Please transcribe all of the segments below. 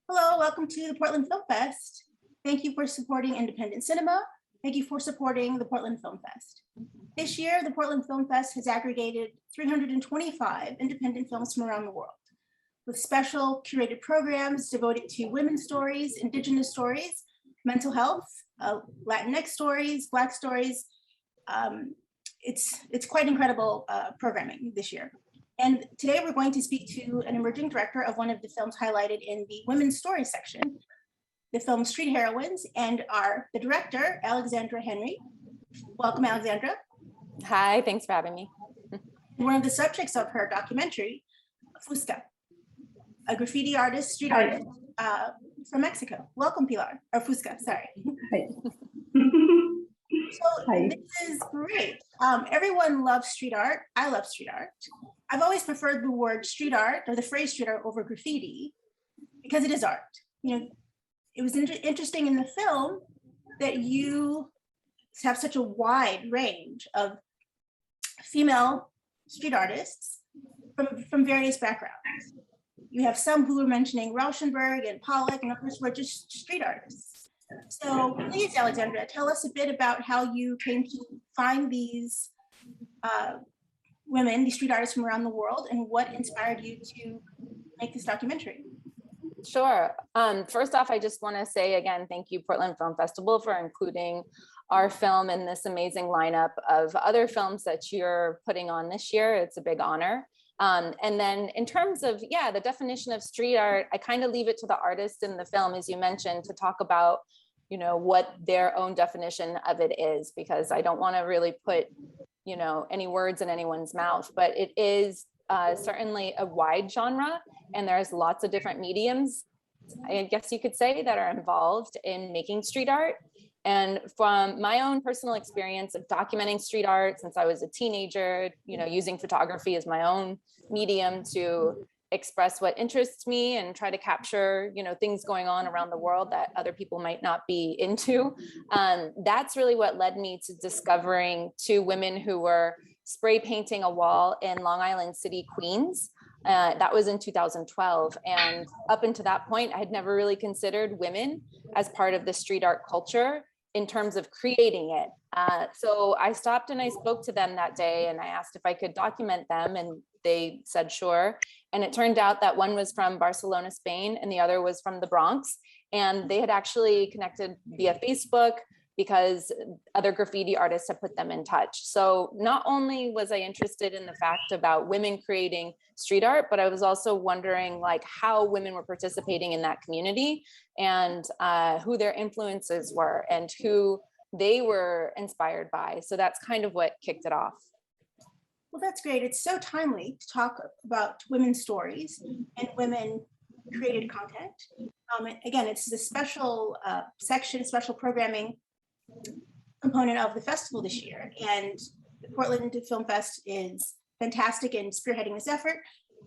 Hello, welcome to the Portland Film Fest. Thank you for supporting independent cinema. Thank you for supporting the Portland Film Fest. This year, the Portland Film Fest has aggregated 325 independent films from around the world, with special curated programs devoted to women's stories, Indigenous stories, mental health, Latinx stories, Black stories. It's quite incredible programming this year. And today we're going to speak to an emerging director of one of the films highlighted in the women's story section, the film Street Heroines, and the director, Alexandra Henry. Welcome, Alexandra. Hi, thanks for having me. One of the subjects of her documentary, Fusca, a graffiti artist, street artist from Mexico. Welcome, Pilar, or Fusca, sorry. Hi. So Hi. This is great. Everyone loves street art. I love street art. I've always preferred the word street art or the phrase street art over graffiti because it is art. You know, it was interesting in the film that you have such a wide range of female street artists from various backgrounds. You have some who are mentioning Rauschenberg and Pollock, and others were just street artists. So please, Alexandra, tell us a bit about how you came to find these women, these street artists from around the world, and what inspired you to make this documentary. Sure. First off, I just want to say again, thank you, Portland Film Festival, for including our film in this amazing lineup of other films that you're putting on this year. It's a big honor. And then in terms of, the definition of street art, I kind of leave it to the artist in the film, as you mentioned, to talk about, what their own definition of it is, because I don't want to really put, any words in anyone's mouth, but it is certainly a wide genre, and there's lots of different mediums, I guess you could say, that are involved in making street art. And from my own personal experience of documenting street art since I was a teenager, using photography as my own medium to express what interests me and try to capture, things going on around the world that other people might not be into. That's really what led me to discovering two women who were spray painting a wall in Long Island City, Queens. That was in 2012. And up until that point, I had never really considered women as part of the street art culture in terms of creating it. So I stopped and I spoke to them that day and I asked if I could document them, and they said sure. And it turned out that one was from Barcelona, Spain, and the other was from the Bronx. And they had actually connected via Facebook because other graffiti artists had put them in touch. So not only was I interested in the fact about women creating street art, but I was also wondering how women were participating in that community and who their influences were and who they were inspired by. So that's kind of what kicked it off. Well, that's great. It's so timely to talk about women's stories and women created content. Again, it's the special section, special programming component of the festival this year. And the Portland Film Fest is fantastic in spearheading this effort.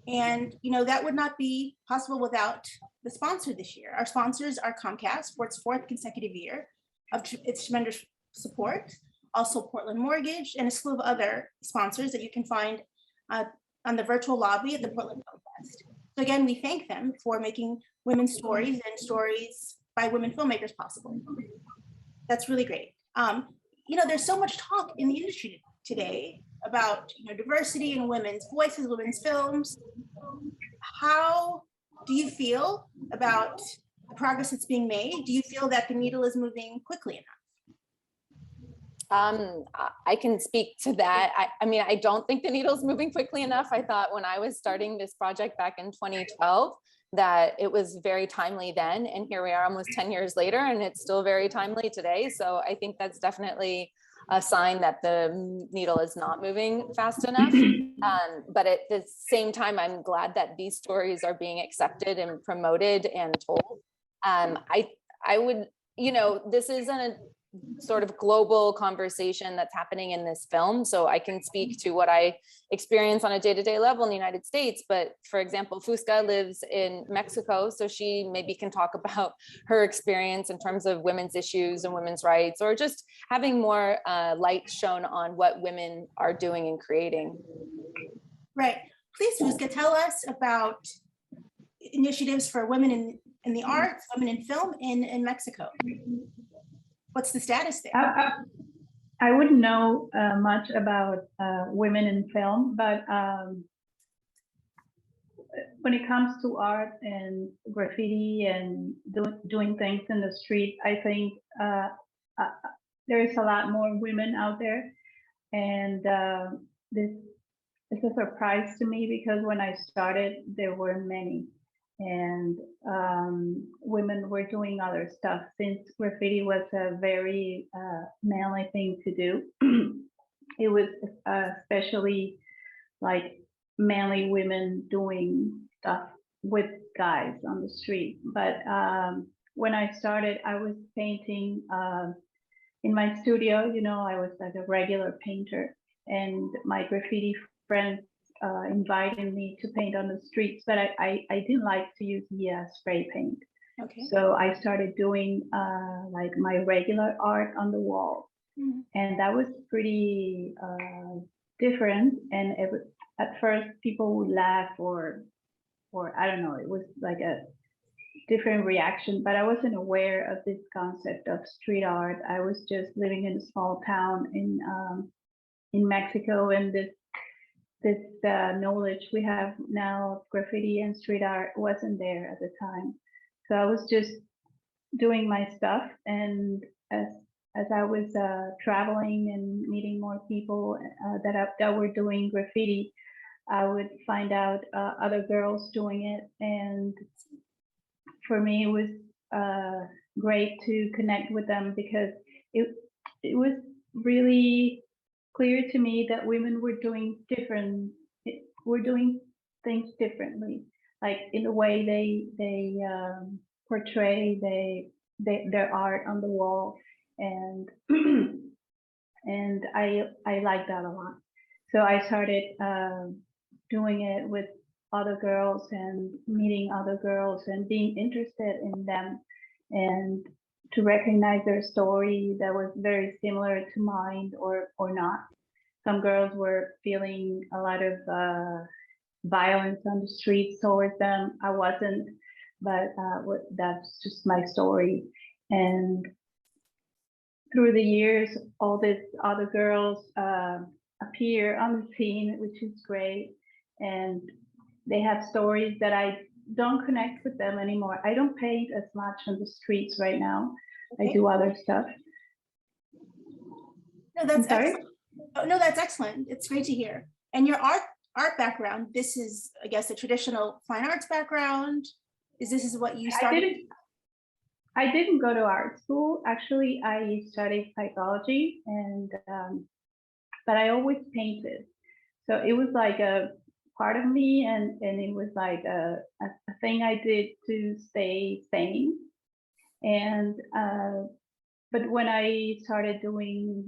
And, that would not be possible without the sponsor this year. Our sponsors are Comcast for its fourth consecutive year of its tremendous support. Also Portland Mortgage, and a slew of other sponsors that you can find on the virtual lobby at the Portland Film Fest. So again, we thank them for making women's stories and stories by women filmmakers possible. That's really great. There's so much talk in the industry today about diversity and women's voices, women's films. How do you feel about the progress that's being made? Do you feel that the needle is moving quickly enough? I can speak to that. I don't think the needle's moving quickly enough. I thought when I was starting this project back in 2012 that it was very timely then, and here we are almost 10 years later and it's still very timely today. So I think that's definitely a sign that the needle is not moving fast enough. But at the same time, I'm glad that these stories are being accepted and promoted and told. I would, this isn't a sort of global conversation that's happening in this film. So I can speak to what I experience on a day-to-day level in the United States. But for example, Fusca lives in Mexico. So she maybe can talk about her experience in terms of women's issues and women's rights, or just having more light shown on what women are doing and creating. Right. Please, Fusca, tell us about initiatives for women in the arts, women in film in Mexico. What's the status there? I wouldn't know much about women in film, but when it comes to art and graffiti and doing things in the street, I think there is a lot more women out there. And this is a surprise to me because when I started, there weren't many. And women were doing other stuff since graffiti was a very manly thing to do. It was especially like manly women doing stuff with guys on the street. But when I started, I was painting in my studio. You know, I was like a regular painter, and my graffiti friends invited me to paint on the streets, but I didn't like to use the spray paint. Okay. So I started doing like my regular art on the wall. Mm-hmm. And that was pretty different. And at first people would laugh or I don't know, it was like a different reaction, but I wasn't aware of this concept of street art. I was just living in a small town in Mexico, and this knowledge we have now of graffiti and street art wasn't there at the time. So I was just doing my stuff, and as I was traveling and meeting more people that were doing graffiti, I would find out other girls doing it, and for me it was great to connect with them because it was really clear to me that women were doing things differently, like in the way they portray their art on the wall, and and I like that a lot. So I started doing it with other girls and meeting other girls and being interested in them and to recognize their story that was very similar to mine or not. Some girls were feeling a lot of violence on the streets towards them. I wasn't, but that's just my story. And through the years, all these other girls appear on the scene, which is great. And they have stories that I don't connect with them anymore. I don't paint as much on the streets right now. Okay. I do other stuff. No, that's excellent. Oh, no, that's excellent. It's great to hear. And your art background, this is, I guess, a traditional fine arts background. This is what you started? I didn't go to art school. Actually, I studied psychology, and but I always painted. So it was like a part of me, and it was like a thing I did to stay sane. And but when I started doing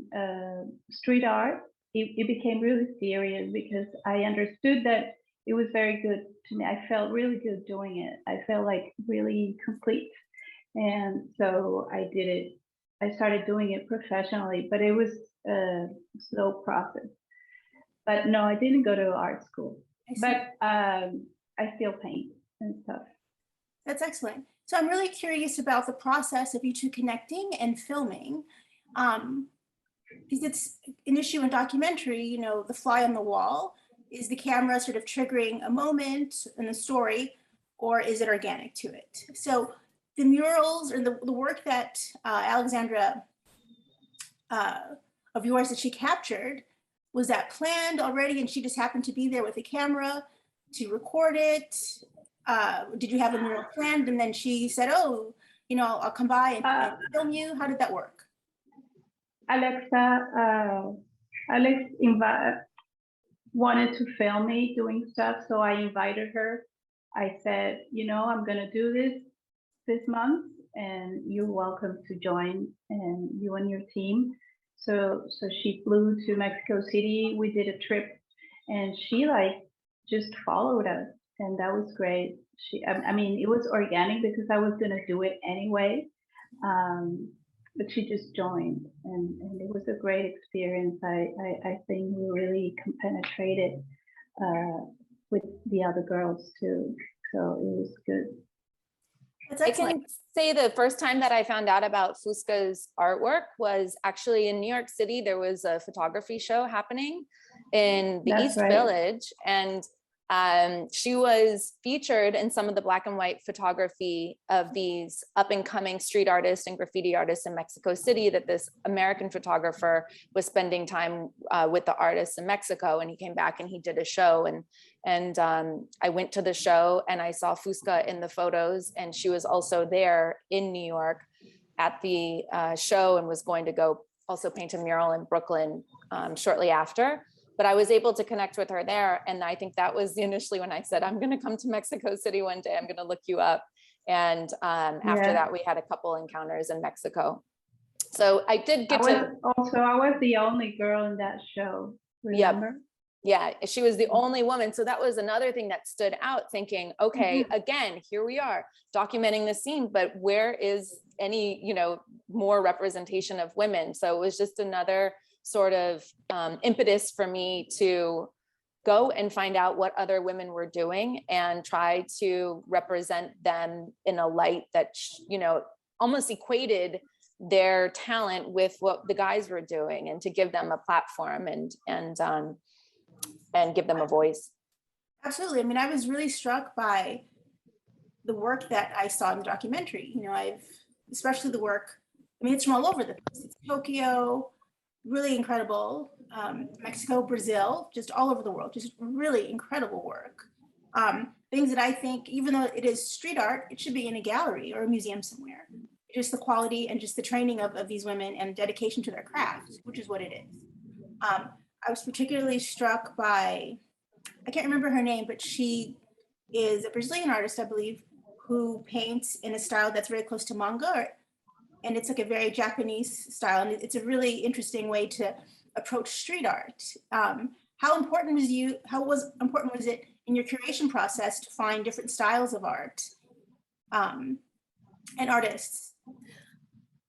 street art, it became really serious because I understood that it was very good to me. I felt really good doing it. I felt like really complete. And so I did it. I started doing it professionally, but it was a slow process. But no, I didn't go to art school, but I still paint and stuff. That's excellent. So I'm really curious about the process of you two connecting and filming. Because it's an issue in documentary, you know, the fly on the wall. Is the camera sort of triggering a moment in the story, or is it organic to it? So the murals or the work that Alexandra of yours that she captured, was that planned already and she just happened to be there with a camera to record it? Did you have a mural planned and then she said, oh, you know, I'll come by and film you? How did that work? Alex wanted to film me doing stuff, so I invited her. I said, you know, I'm gonna do this month, and you're welcome to join, and you and your team. So she flew to Mexico City. We did a trip, and she like just followed us, and that was great. I mean, it was organic because I was gonna do it anyway. But she just joined, and it was a great experience. I think we really compenetrated with the other girls too. So it was good. That's I excellent. can say the first time that I found out about Fusca's artwork was actually in New York City. There was a photography show happening in the That's East right. Village, and she was featured in some of the black and white photography of these up and coming street artists and graffiti artists in Mexico City, that this American photographer was spending time with the artists in Mexico, and he came back and he did a show, and I went to the show and I saw Fusca in the photos, and she was also there in New York at the show and was going to go also paint a mural in Brooklyn shortly after. But I was able to connect with her there. And I think that was initially when I said, I'm going to come to Mexico City one day, I'm going to look you up. And after that, we had a couple encounters in Mexico. So I did get I was the only girl in that show, remember? Yeah, she was the only woman. So that was another thing that stood out, thinking, okay, again, here we are documenting the scene, but where is any, you know, more representation of women? So it was just another sort of impetus for me to go and find out what other women were doing and try to represent them in a light that, you know, almost equated their talent with what the guys were doing, and to give them a platform and give them a voice. Absolutely. I mean, I was really struck by the work that I saw in the documentary. You know, especially the work, I mean, it's from all over the place. It's Tokyo, really incredible. Mexico, Brazil, just all over the world, just really incredible work. Things that I think, even though it is street art, it should be in a gallery or a museum somewhere. Just the quality and just the training of these women and dedication to their craft, which is what it is. I was particularly struck by, I can't remember her name, but she is a Brazilian artist, I believe, who paints in a style that's very close to manga, and it's like a very Japanese style, and it's a really interesting way to approach street art. How important was it in your curation process to find different styles of art and artists?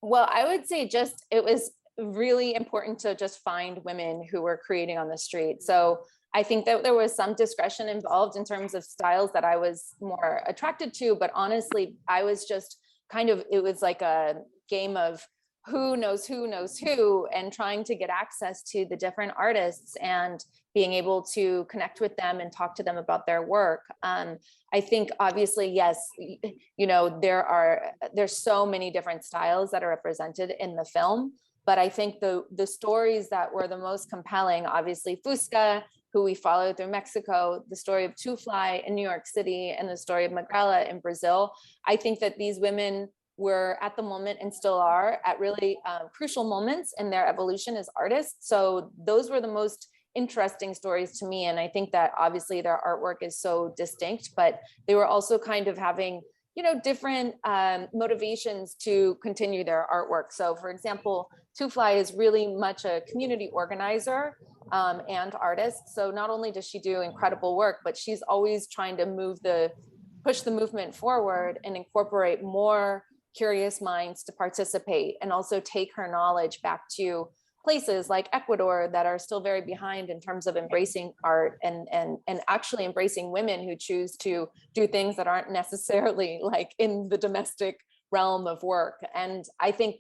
Well, I would say it was really important to just find women who were creating on the street. So I think that there was some discretion involved in terms of styles that I was more attracted to, but honestly, I was just it was like a game of who knows who, and trying to get access to the different artists and being able to connect with them and talk to them about their work. I think obviously, yes, you know, there's so many different styles that are represented in the film, but I think the stories that were the most compelling, obviously Fusca, who we followed through Mexico, the story of Two Fly in New York City, and the story of Magrela in Brazil. I think that these women were at the moment, and still are, at really crucial moments in their evolution as artists. So those were the most interesting stories to me. And I think that obviously their artwork is so distinct, but they were also kind of having, you know, different motivations to continue their artwork. So for example, Two Fly is really much a community organizer and artist. So not only does she do incredible work, but she's always trying to push the movement forward and incorporate more curious minds to participate, and also take her knowledge back to places like Ecuador that are still very behind in terms of embracing art and actually embracing women who choose to do things that aren't necessarily like in the domestic realm of work. And I think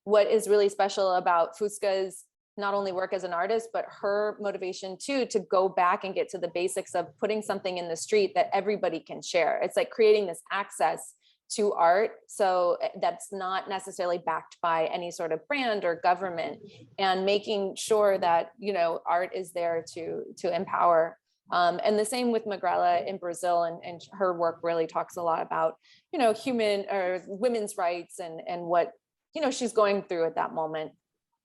what is really special about Fusca's not only work as an artist, but her motivation too, to go back and get to the basics of putting something in the street that everybody can share. It's like creating this access to art, so that's not necessarily backed by any sort of brand or government, and making sure that, you know, art is there to empower. And the same with Magrela in Brazil, and her work really talks a lot about, you know, human or women's rights and what, you know, she's going through at that moment.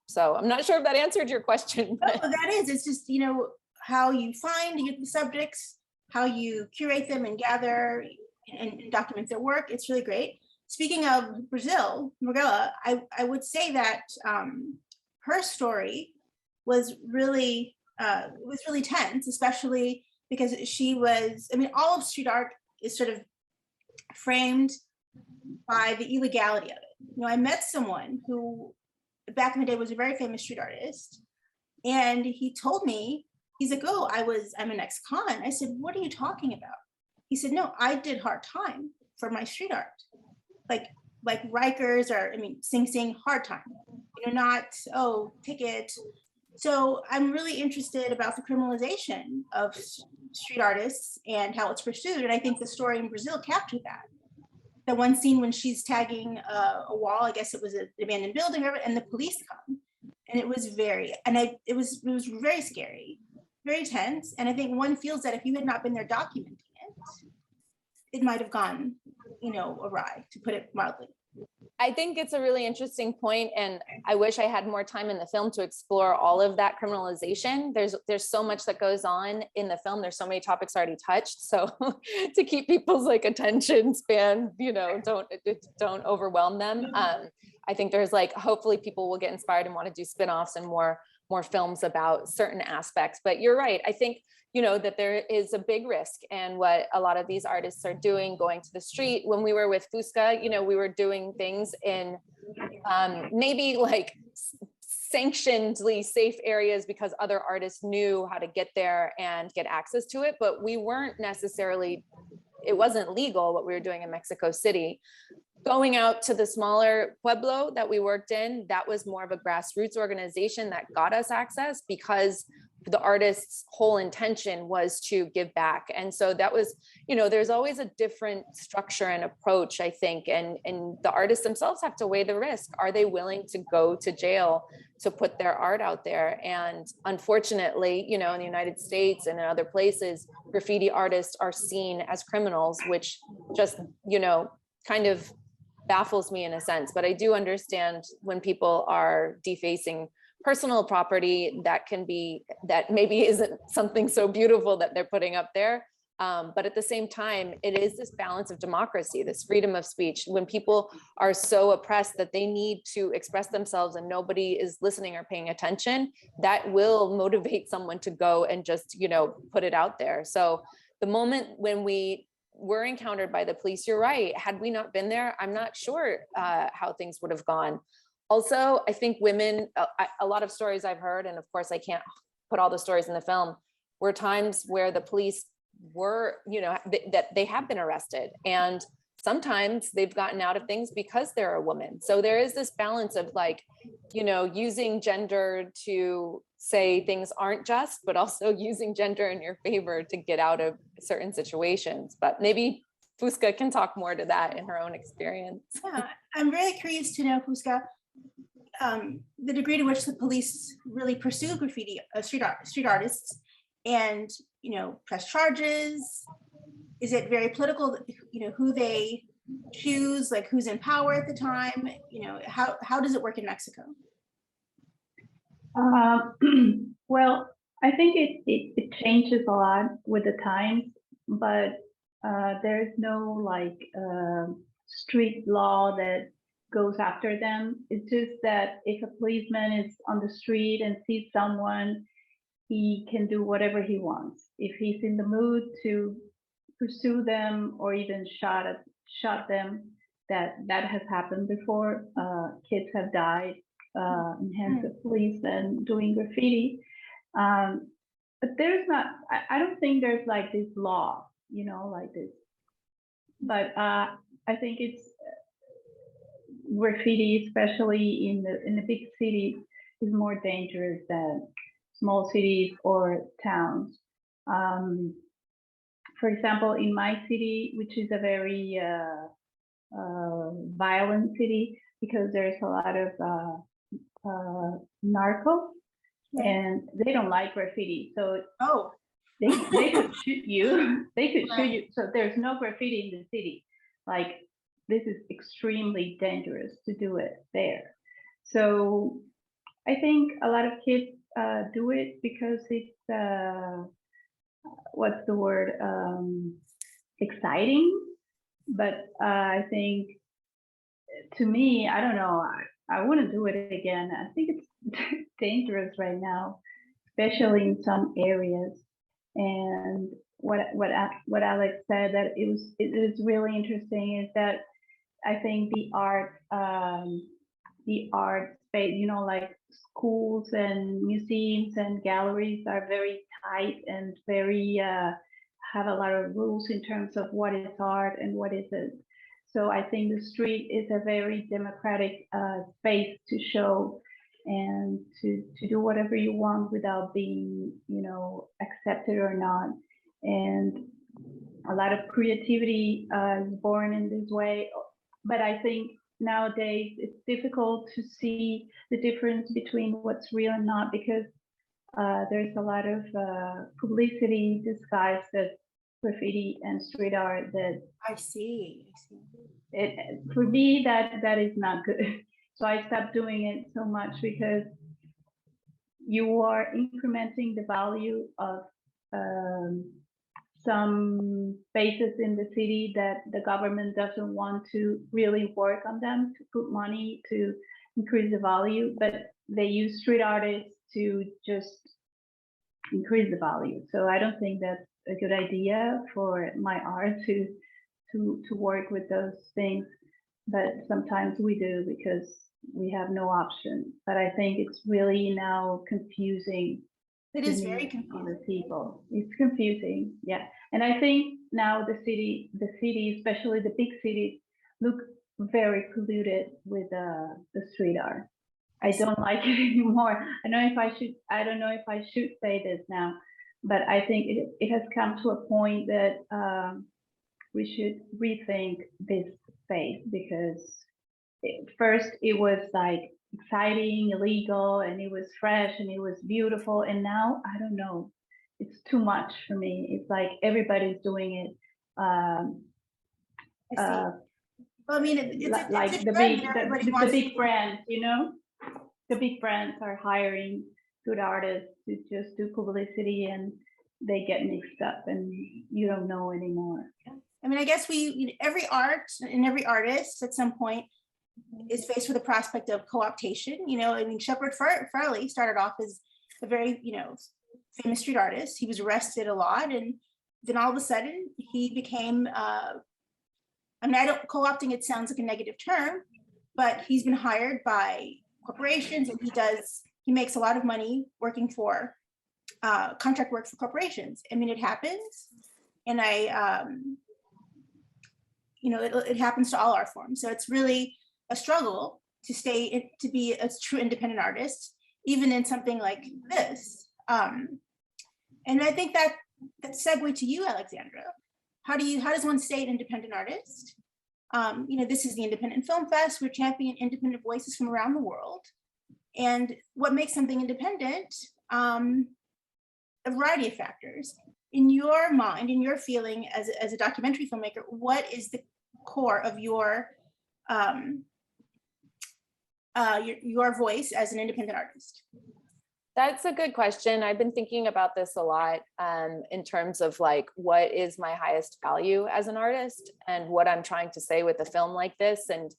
So I'm not sure if that answered your question. But that is, it's just, you know, how you find the subjects, how you curate them and gather and document their work. It's really great. Speaking of Brazil, Magrela, I would say that her story was really tense, especially because she was, I mean, all of street art is sort of framed by the illegality of it. You know, I met someone who back in the day was a very famous street artist, and he told me, he's like, oh, I'm an ex-con. I said, what are you talking about? he said, no, I did hard time for my street art. Like Rikers or, I mean, Sing Sing, hard time, not, oh, ticket. So I'm really interested about the criminalization of street artists and how it's pursued. And I think the story in Brazil captured that. The one scene when she's tagging a wall, I guess it was an abandoned building, and the police come. And it was it was very scary, very tense. And I think one feels that if you had not been there documenting it might have gone, awry, to put it mildly. I think it's a really interesting point, and I wish I had more time in the film to explore all of that criminalization. There's so much that goes on in the film. There's so many topics already touched. So to keep people's attention span, don't overwhelm them. I think there's hopefully people will get inspired and want to do spin-offs and more films about certain aspects. But you're right. I think that there is a big risk, and what a lot of these artists are doing, going to the street. When we were with Fusca, we were doing things in maybe sanctionedly safe areas because other artists knew how to get there and get access to it, but we weren't necessarily, it wasn't legal what we were doing in Mexico City. Going out to the smaller pueblo that we worked in, that was more of a grassroots organization that got us access because the artist's whole intention was to give back. And so that was, there's always a different structure and approach, I think, and the artists themselves have to weigh the risk. Are they willing to go to jail to put their art out there? And unfortunately, in the United States and in other places, graffiti artists are seen as criminals, which just, kind of baffles me in a sense. But I do understand when people are defacing personal property, that maybe isn't something so beautiful that they're putting up there. But at the same time, it is this balance of democracy, this freedom of speech. When people are so oppressed that they need to express themselves and nobody is listening or paying attention, that will motivate someone to go and just, put it out there. So the moment when we were encountered by the police, you're right. Had we not been there, I'm not sure how things would have gone. Also, I think women, a lot of stories I've heard, and of course I can't put all the stories in the film, were times where the police were, that they have been arrested. And sometimes they've gotten out of things because they're a woman. So there is this balance of using gender to say things aren't just, but also using gender in your favor to get out of certain situations. But maybe Fusca can talk more to that in her own experience. Yeah, I'm really curious to know, Fusca, the degree to which the police really pursue graffiti street artists and press charges. Is it very political, who they choose, who's in power at the time? How does it work in Mexico? Well, I think it changes a lot with the times, but there's no strict law that goes after them. It's just that if a policeman is on the street and sees someone, he can do whatever he wants. If he's in the mood to pursue them or even shot them, that has happened before. Kids have died in hands of policemen doing graffiti. But there's not, I don't think there's this law, like this. But I think it's graffiti, especially in the big cities, is more dangerous than small cities or towns. For example, in my city, which is a very violent city, because there's a lot of narco, and they don't like graffiti. So they could shoot you. They could shoot you. So there's no graffiti in the city. This is extremely dangerous to do it there. So I think a lot of kids do it because it's what's the word, exciting. But I think, to me, I don't know, I wouldn't do it again. I think it's dangerous right now, especially in some areas. And what Alex said, that it is really interesting, is that I think the art space, schools and museums and galleries are very tight and very have a lot of rules in terms of what is art and what isn't. So I think the street is a very democratic space to show and to do whatever you want without being, you know, accepted or not. And a lot of creativity is born in this way. But I think nowadays it's difficult to see the difference between what's real and not, because there's a lot of publicity disguised as graffiti and street art that I see. for me that is not good. So I stopped doing it so much, because you are incrementing the value of some spaces in the city that the government doesn't want to really work on them, to put money to increase the value, but they use street artists to just increase the value. So I don't think that's a good idea for my art to work with those things, but sometimes we do because we have no option. But I think it's really now confusing. It is very confusing. Other people. It's confusing, yeah. And I think now the city, especially the big cities, look very polluted with the street art. I don't like it anymore. I don't know if I should say this now, but I think it has come to a point that we should rethink this space, because first it was like exciting, illegal, and it was fresh and it was beautiful, and now I don't know, it's too much for me. It's like everybody's doing it. I see. Well, I mean, it's like the big brands, you know, the big brands are hiring good artists to just do publicity, and they get mixed up, and you don't know anymore. I mean, I guess every art and every artist at some point is faced with the prospect of co-optation. You know, I mean, Shepard Fairey started off as a very, you know, famous street artist. He was arrested a lot, and then all of a sudden he became, I mean, co-opting, it sounds like a negative term, but he's been hired by corporations, and he makes a lot of money working for contract work for corporations. I mean, it happens, and you know, it happens to all art forms. So it's really a struggle to be a true independent artist, even in something like this. And I think that segue to you, Alexandra. How does one stay an independent artist? You know, this is the Independent Film Fest. We're championing independent voices from around the world. And what makes something independent? A variety of factors. In your mind, in your feeling as a documentary filmmaker, what is the core of your voice as an independent artist? That's a good question. I've been thinking about this a lot in terms of like, what is my highest value as an artist and what I'm trying to say with a film like this. And,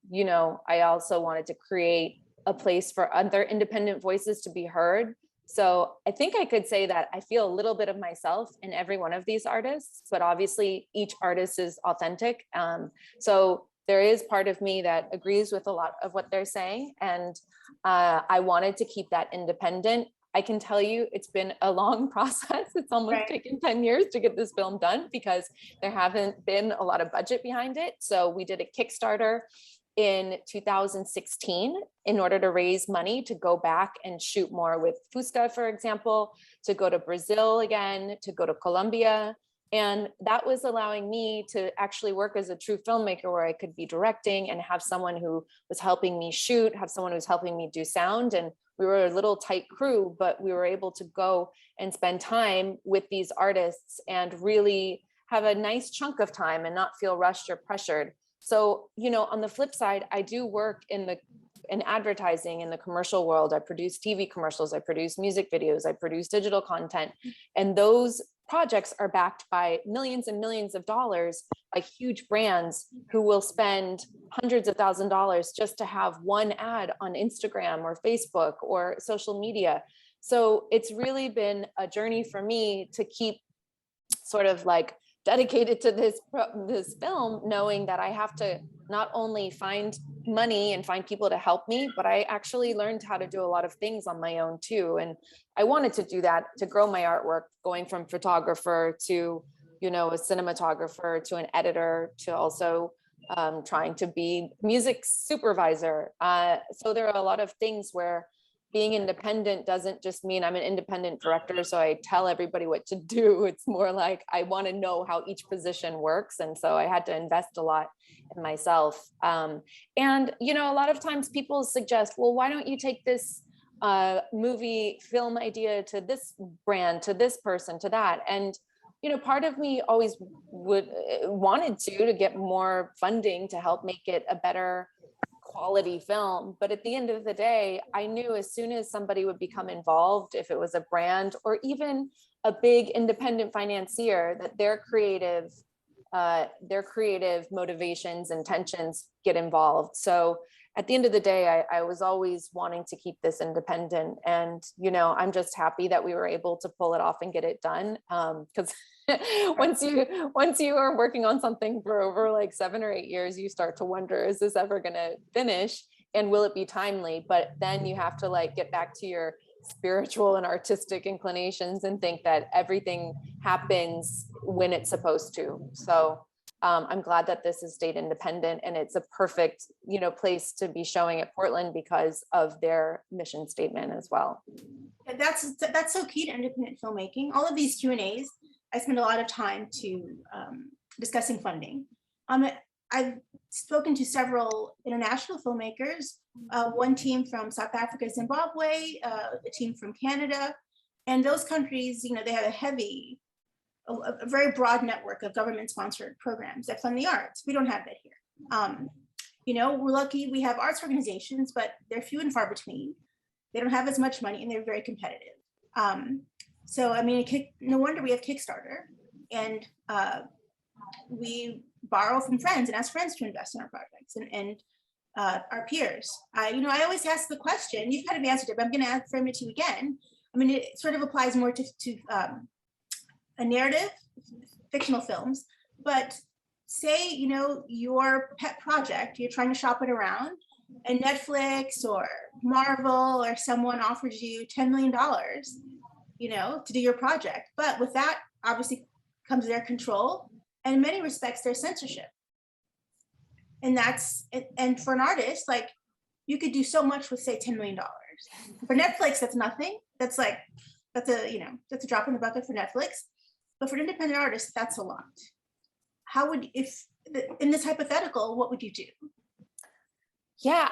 you know, I also wanted to create a place for other independent voices to be heard. So I think I could say that I feel a little bit of myself in every one of these artists, but obviously each artist is authentic. So there is part of me that agrees with a lot of what they're saying. And I wanted to keep that independent. I can tell you it's been a long process. It's almost taken 10 years to get this film done because there haven't been a lot of budget behind it. So we did a Kickstarter in 2016 in order to raise money to go back and shoot more with Fusca, for example, to go to Brazil again, to go to Colombia. And that was allowing me to actually work as a true filmmaker where I could be directing and have someone who was helping me shoot, have someone who was helping me do sound. And we were a little tight crew, but we were able to go and spend time with these artists and really have a nice chunk of time and not feel rushed or pressured. So, you know, on the flip side, I do work in advertising in the commercial world. I produce TV commercials, I produce music videos, I produce digital content. And those projects are backed by millions and millions of dollars by huge brands who will spend hundreds of thousands of dollars just to have one ad on Instagram or Facebook or social media. So it's really been a journey for me to keep sort of like dedicated to this film, knowing that I have to not only find money and find people to help me, but I actually learned how to do a lot of things on my own too. And I wanted to do that, to grow my artwork, going from photographer to, a cinematographer, to an editor, to also trying to be music supervisor. So there are a lot of things where being independent doesn't just mean I'm an independent director, so I tell everybody what to do. It's more like I want to know how each position works. And so I had to invest a lot in myself. And, a lot of times people suggest, well, why don't you take this movie film idea to this brand, to this person, to that? And, part of me always wanted to get more funding to help make it a better quality film. But at the end of the day, I knew as soon as somebody would become involved, if it was a brand or even a big independent financier, that their creative motivations and tensions get involved. So at the end of the day, I was always wanting to keep this independent. And, I'm just happy that we were able to pull it off and get it done. Because once you are working on something for over like 7 or 8 years, you start to wonder, is this ever going to finish? And will it be timely? But then you have to like get back to your spiritual and artistic inclinations and think that everything happens when it's supposed to. So I'm glad that this is state independent, and it's a perfect, place to be showing at Portland because of their mission statement as well. And that's so key to independent filmmaking. All of these Q&As, I spend a lot of time discussing funding. I've spoken to several international filmmakers, one team from South Africa, Zimbabwe, a team from Canada, and those countries, they have a very broad network of government-sponsored programs that fund the arts. We don't have that here. We're lucky we have arts organizations, but they're few and far between. They don't have as much money, and they're very competitive. So, no wonder we have Kickstarter, and we borrow from friends and ask friends to invest in our projects and our peers. I always ask the question, you've kind of answered it, but I'm going to frame it to you again. It sort of applies more to a narrative, fictional films, but say, your pet project, you're trying to shop it around, and Netflix or Marvel or someone offers you $10 million, to do your project. But with that, obviously, comes their control, and in many respects, their censorship. And for an artist, like, you could do so much with, say, $10 million. For Netflix, that's nothing. That's a drop in the bucket for Netflix. But for an independent artist, that's a lot. In this hypothetical, what would you do? Yeah,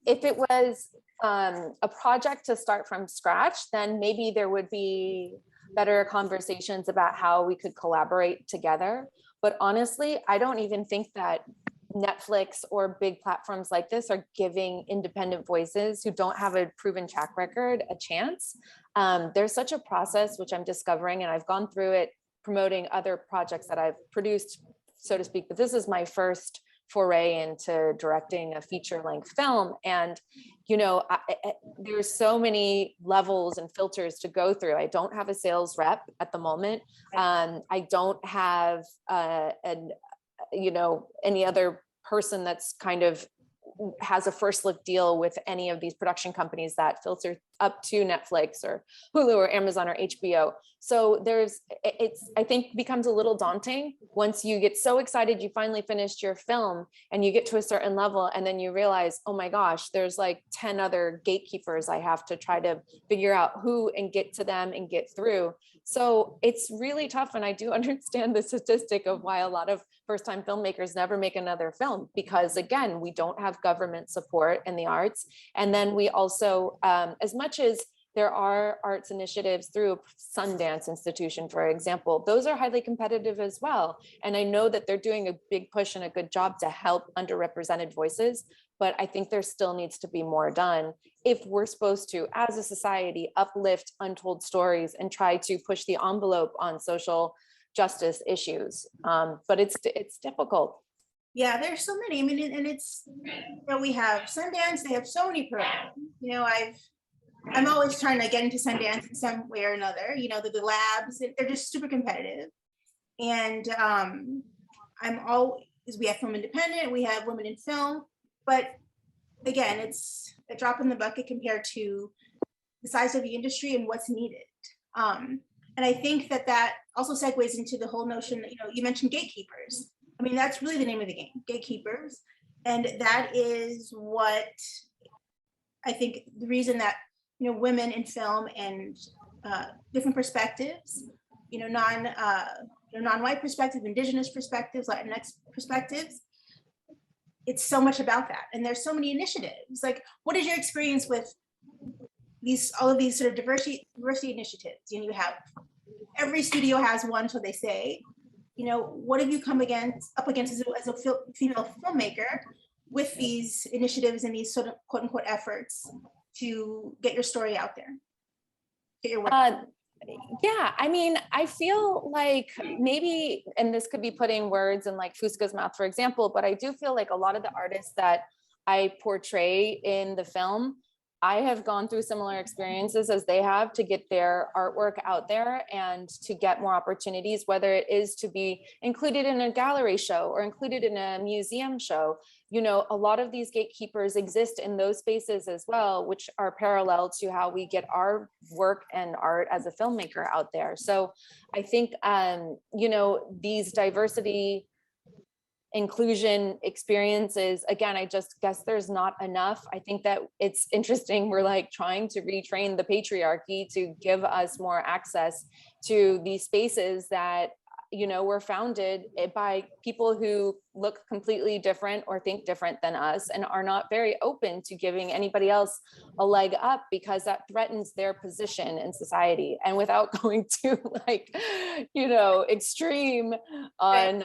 if it was a project to start from scratch, then maybe there would be better conversations about how we could collaborate together. But honestly, I don't even think that Netflix or big platforms like this are giving independent voices who don't have a proven track record a chance. There's such a process, which I'm discovering, and I've gone through it promoting other projects that I've produced, so to speak, but this is my first foray into directing a feature-length film. And, there's so many levels and filters to go through. I don't have a sales rep at the moment. I don't have any other person that's kind of has a first look deal with any of these production companies that filter up to Netflix or Hulu or Amazon or HBO. So I think becomes a little daunting once you get so excited, you finally finished your film and you get to a certain level, and then you realize, oh my gosh, there's like 10 other gatekeepers I have to try to figure out who and get to them and get through. So it's really tough. And I do understand the statistic of why a lot of first-time filmmakers never make another film, because again, we don't have government support in the arts. And then we also, as much as there are arts initiatives through Sundance Institution, for example, those are highly competitive as well. And I know that they're doing a big push and a good job to help underrepresented voices, but I think there still needs to be more done if we're supposed to, as a society, uplift untold stories and try to push the envelope on social justice issues. But it's difficult. Yeah, there's so many. And it's, we have Sundance, they have so many programs. I'm always trying to get into Sundance in some way or another. The labs, they're just super competitive. And we have Film Independent, we have Women in Film. but again, it's a drop in the bucket compared to the size of the industry and what's needed. And I think that that also segues into the whole notion that, you know, you mentioned gatekeepers. I mean, that's really the name of the game, gatekeepers. And that is what I think the reason that, you know, women in film and different perspectives, you know, non-white perspectives, indigenous perspectives, Latinx perspectives, it's so much about that. And there's so many initiatives. Like, what is your experience with all of these sort of diversity initiatives? You know, you have, every studio has one, so they say. You know, what have you come up against as a female filmmaker with these initiatives and these sort of quote unquote efforts to get your story out there? Get your work out? Yeah, I mean, I feel like maybe, and this could be putting words in like Fusca's mouth, for example, but I do feel like a lot of the artists that I portray in the film, I have gone through similar experiences as they have to get their artwork out there and to get more opportunities, whether it is to be included in a gallery show or included in a museum show. You know, a lot of these gatekeepers exist in those spaces as well, which are parallel to how we get our work and art as a filmmaker out there. So I think, you know, these diversity inclusion experiences, again, I just guess there's not enough. I think that it's interesting, we're like trying to retrain the patriarchy to give us more access to these spaces that, you know, were founded by people who look completely different or think different than us and are not very open to giving anybody else a leg up, because that threatens their position in society. And without going to like, you know, extreme on,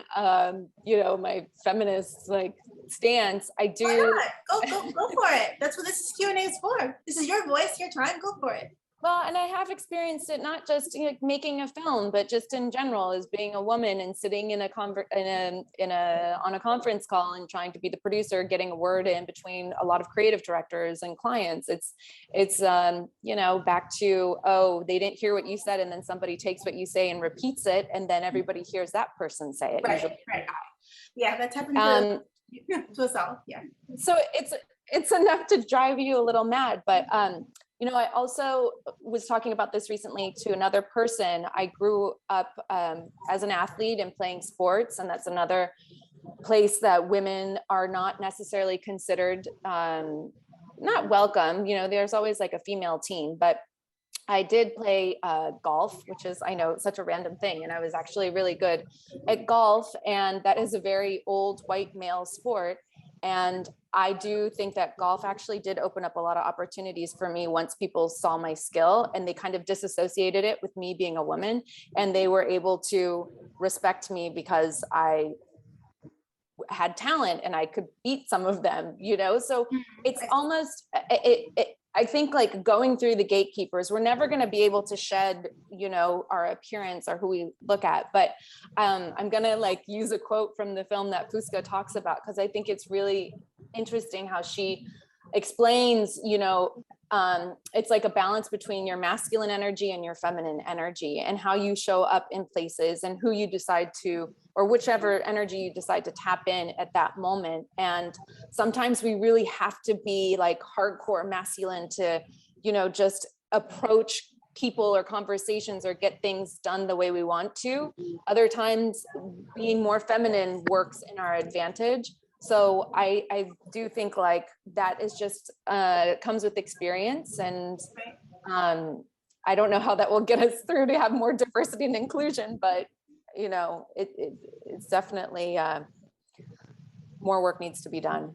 you know, my feminist like stance, I do. Why not? Go for it. That's what this Q&A is for. This is your voice, your time, go for it. Well, and I have experienced it not just, you know, making a film, but just in general as being a woman and sitting in on a conference call and trying to be the producer, getting a word in between a lot of creative directors and clients. It's you know, back to, oh, they didn't hear what you said, and then somebody takes what you say and repeats it, and then everybody hears that person say it. Right, usually. right. Yeah, that's happened to us all. Yeah. So it's enough to drive you a little mad, but you know, I also was talking about this recently to another person. I grew up as an athlete and playing sports, and that's another place that women are not necessarily considered, not welcome. You know, there's always like a female team, but I did play golf, which is, I know, such a random thing. And I was actually really good at golf. And that is a very old white male sport. And I do think that golf actually did open up a lot of opportunities for me once people saw my skill, and they kind of disassociated it with me being a woman, and they were able to respect me because I had talent and I could beat some of them, you know? So it's almost, I think like going through the gatekeepers, we're never going to be able to shed, you know, our appearance or who we look at. But I'm going to like use a quote from the film that Fusca talks about, because I think it's really interesting how she explains, you know, it's like a balance between your masculine energy and your feminine energy, and how you show up in places and who you decide to, or whichever energy you decide to tap in at that moment. And sometimes we really have to be like hardcore masculine to, you know, just approach people or conversations or get things done the way we want to. Other times being more feminine works in our advantage. So I do think like that is just comes with experience, and I don't know how that will get us through to have more diversity and inclusion, but you know, it's definitely more work needs to be done.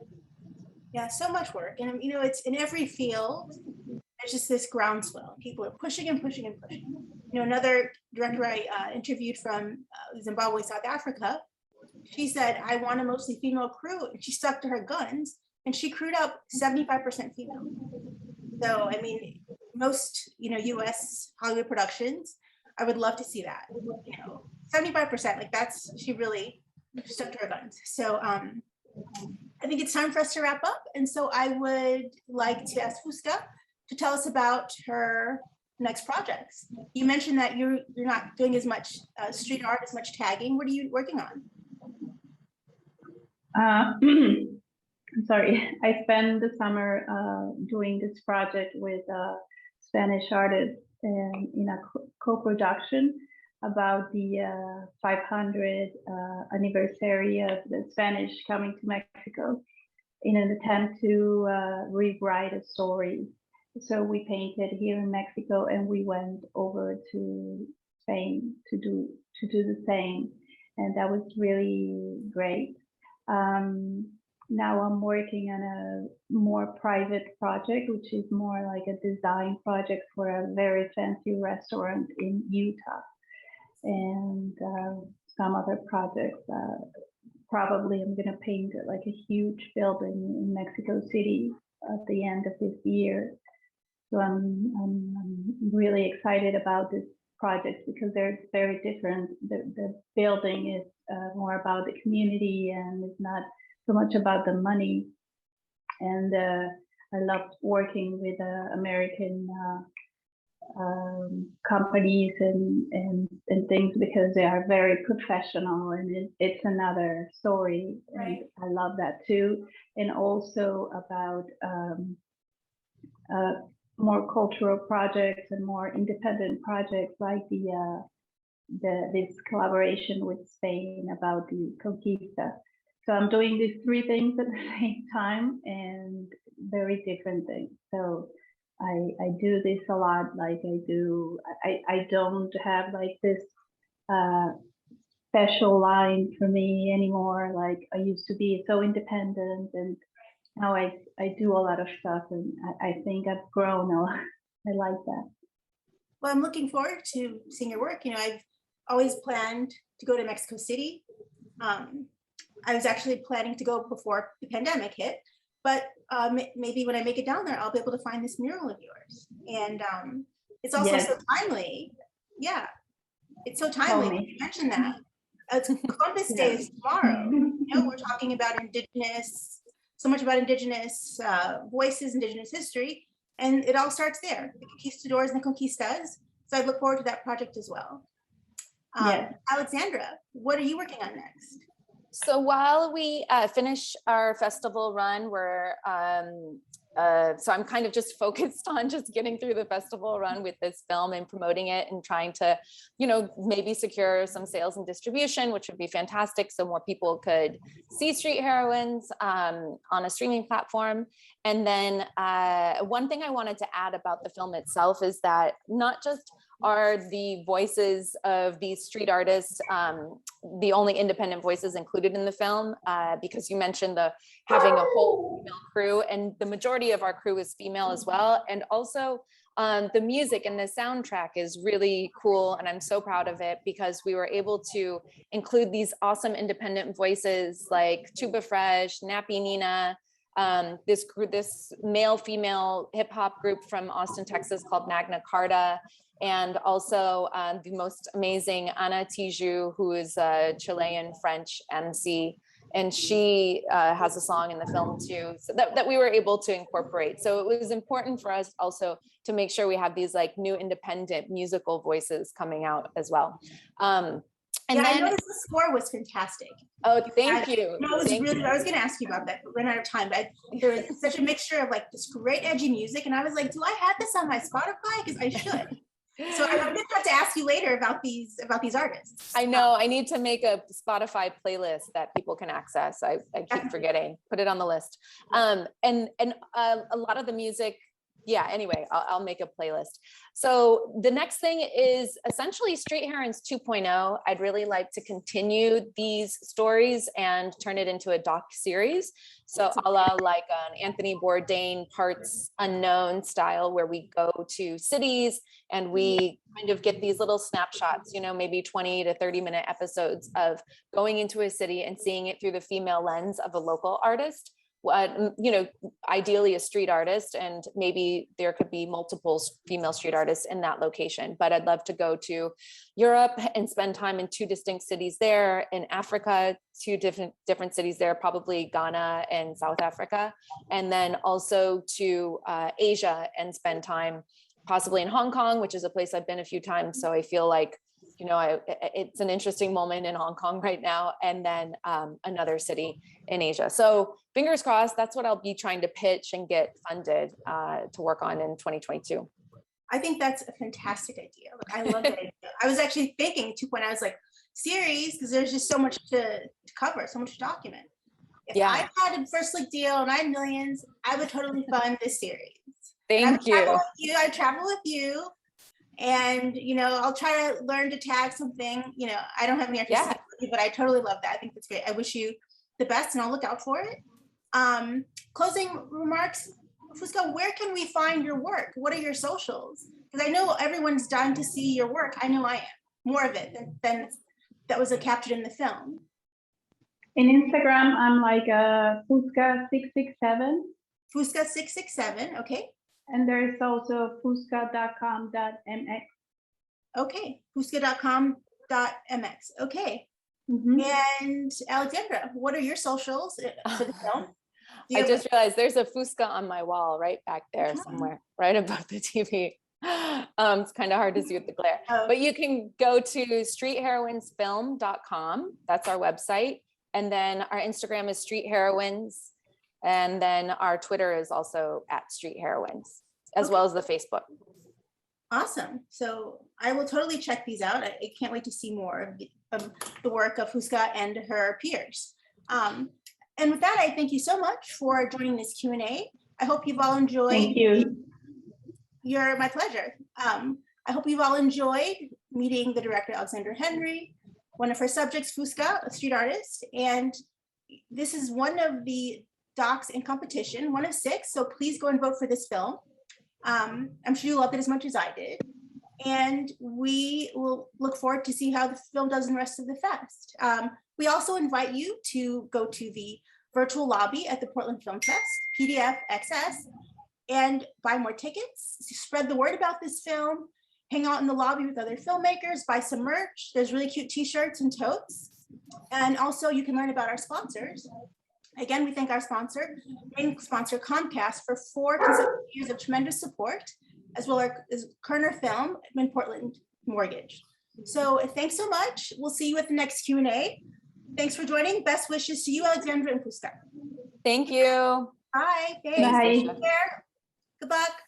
Yeah, so much work. And you know, it's in every field, there's just this groundswell. People are pushing and pushing and pushing. You know, another director I interviewed from Zimbabwe, South Africa, she said, I want a mostly female crew. And she stuck to her guns, and she crewed up 75% female. So, I mean, most, you know, US Hollywood productions, I would love to see that, you know, 75%, like that's, she really stuck to her guns. So I think it's time for us to wrap up. And so I would like to ask Fusca to tell us about her next projects. You mentioned that you're not doing as much street art, as much tagging. What are you working on? I'm sorry, I spent the summer doing this project with Spanish artists and in a co-production about the 500th anniversary of the Spanish coming to Mexico in an attempt to rewrite a story. So we painted here in Mexico and we went over to Spain to do the same. And that was really great. Now I'm working on a more private project, which is more like a design project for a very fancy restaurant in Utah. And some other projects. Probably I'm going to paint like a huge building in Mexico City at the end of this year. So I'm really excited about this project because they're very different. The building is more about the community and it's not so much about the money. And I loved working with American companies and things because they are very professional and it's another story. Right. And I love that too. And also about more cultural projects and more independent projects like this collaboration with Spain about the Conquista. So I'm doing these three things at the same time and very different things. So I do this a lot. Like I don't have like this special line for me anymore. Like I used to be so independent, and now I do a lot of stuff, and I think I've grown a lot. I like that. Well, I'm looking forward to seeing your work. You know, I've always planned to go to Mexico City. I was actually planning to go before the pandemic hit, but maybe when I make it down there, I'll be able to find this mural of yours. And it's also so timely. Yeah, it's so timely. You mentioned that. It's Columbus Day is tomorrow. You know, we're talking about so much about indigenous voices, indigenous history, and it all starts there, the conquistadors and the conquistas. So I look forward to that project as well. Alexandra, what are you working on next? So while we finish our festival run, so I'm kind of just focused on just getting through the festival run with this film and promoting it and trying to, you know, maybe secure some sales and distribution, which would be fantastic. So more people could see Street Heroines on a streaming platform. And then one thing I wanted to add about the film itself is that not just are the voices of these street artists the only independent voices included in the film, because you mentioned having a whole female crew, and the majority of our crew is female as well. And also the music and the soundtrack is really cool, and I'm so proud of it because we were able to include these awesome independent voices like Tuba Fresh, Nappy Nina, this male-female hip-hop group from Austin, Texas called Magna Carta, and also the most amazing Ana Tijoux, who is a Chilean French MC, and she has a song in the film too, so that we were able to incorporate. So it was important for us also to make sure we have these like new independent musical voices coming out as well. And yeah, then, I noticed the score was fantastic. Oh, thank you. No, it was really, I was going to ask you about that, but ran out of time. But there was such a mixture of like this great edgy music, and I was like, do I have this on my Spotify? Because I should. So I'm going to have to ask you later about these artists. I know I need to make a Spotify playlist that people can access. I keep forgetting. Put it on the list. And a lot of the music. Yeah, anyway, I'll make a playlist. So the next thing is essentially Street Heroines 2.0. I'd really like to continue these stories and turn it into a doc series. So a la like an Anthony Bourdain Parts Unknown style, where we go to cities and we kind of get these little snapshots, you know, maybe 20 to 30-minute episodes of going into a city and seeing it through the female lens of a local artist. You know, ideally a street artist, and maybe there could be multiple female street artists in that location. But I'd love to go to Europe and spend time in 2 distinct cities there, in Africa, 2 different cities there, probably Ghana and South Africa, and then also to Asia and spend time possibly in Hong Kong, which is a place I've been a few times. So I feel like you know, it's an interesting moment in Hong Kong right now, and then another city in Asia. So fingers crossed, that's what I'll be trying to pitch and get funded to work on in 2022. I think that's a fantastic idea. Like, I love that idea. I was actually thinking when I was like, series, because there's just so much to cover, so much to document. If I had a first look deal and I had millions, I would totally fund this series. Thank you. I'd travel with you. And, you know, I'll try to learn to tag something. You know, I don't have any artistic ability, but I totally love that. I think that's great. I wish you the best, and I'll look out for it. Closing remarks, Fusca, where can we find your work? What are your socials? Because I know everyone's dying to see your work. I know I am. More of it than that was captured in the film. In Instagram, I'm like Fusca667. Fusca667, okay. And there's also fusca.com.mx. Okay, fusca.com.mx, okay. And Alexandra, what are your socials for the film? I just realized there's a Fusca on my wall right back there somewhere, right above the TV. It's kind of hard to see with the glare, but you can go to streetheroinesfilm.com. That's our website. And then our Instagram is Street Heroines. And then our Twitter is also @StreetHeroines, as well as the Facebook. Awesome. So I will totally check these out. I can't wait to see more of the work of Fusca and her peers. And with that, I thank you so much for joining this Q&A. I hope you've all enjoyed. Thank you. My pleasure. I hope you've all enjoyed meeting the director, Alexandra Henry, one of her subjects, Fusca, a street artist. And this is one of the docs in competition, one of 6. So please go and vote for this film. I'm sure you loved it as much as I did. And we will look forward to see how the film does in the rest of the fest. We also invite you to go to the virtual lobby at the Portland Film Fest, PDF XS, and buy more tickets, spread the word about this film, hang out in the lobby with other filmmakers, buy some merch. There's really cute t-shirts and totes. And also you can learn about our sponsors. Again, we thank our main sponsor, Comcast, for 4 consecutive years of tremendous support, as well as Kerner Film and Portland Mortgage. So thanks so much. We'll see you at the next Q&A. Thanks for joining. Best wishes to you, Alexandra and Fusca. Thank you. Bye. Thanks. Bye. Take care. Good luck.